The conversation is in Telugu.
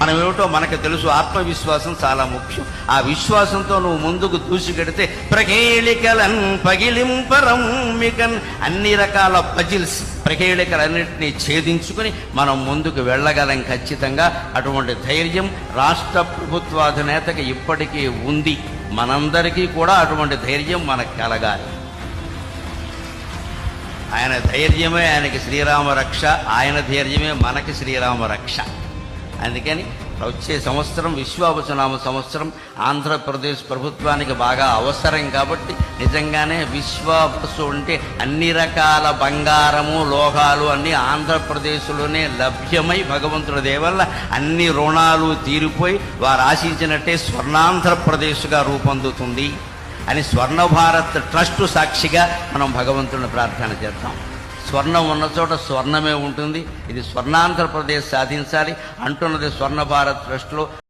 మనం ఏమిటో మనకు తెలుసు. ఆత్మవిశ్వాసం చాలా ముఖ్యం. ఆ విశ్వాసంతో నువ్వు ముందుకు దూసుకెడితే ప్రకేళికలన్ పగిలింపరం మికన్ అన్ని రకాల పజిల్స్ ప్రకేళికలన్నింటినీ ఛేదించుకుని మనం ముందుకు వెళ్ళగలం ఖచ్చితంగా. అటువంటి ధైర్యం రాష్ట్ర ప్రభుత్వాధినేతకి ఇప్పటికీ ఉంది. మనందరికీ కూడా అటువంటి ధైర్యం మనకు కలగాలి. ఆయన ధైర్యమే ఆయనకి శ్రీరామ రక్ష, ఆయన ధైర్యమే మనకి శ్రీరామ రక్ష. అందుకని వచ్చే సంవత్సరం విశ్వావసునామ సంవత్సరం ఆంధ్రప్రదేశ్ ప్రభుత్వానికి బాగా అవసరం. కాబట్టి నిజంగానే విశ్వావసు అంటే అన్ని రకాల బంగారము లోహాలు అన్నీ ఆంధ్రప్రదేశ్లోనే లభ్యమై భగవంతుడి దేవల్ల అన్ని రుణాలు తీరిపోయి వారు ఆశించినట్టే స్వర్ణాంధ్రప్రదేశ్గా రూపొందుతుంది అని స్వర్ణ భారత్ ట్రస్ట్ సాక్షిగా మనం భగవంతుడిని ప్రార్థన చేద్దాం. స్వర్ణం ఉన్న చోట స్వర్ణమే ఉంటుంది. ఇది స్వర్ణాంధ్రప్రదేశ్ సాధించాలి అంటున్నది స్వర్ణ భారత్ ట్రస్ట్లో.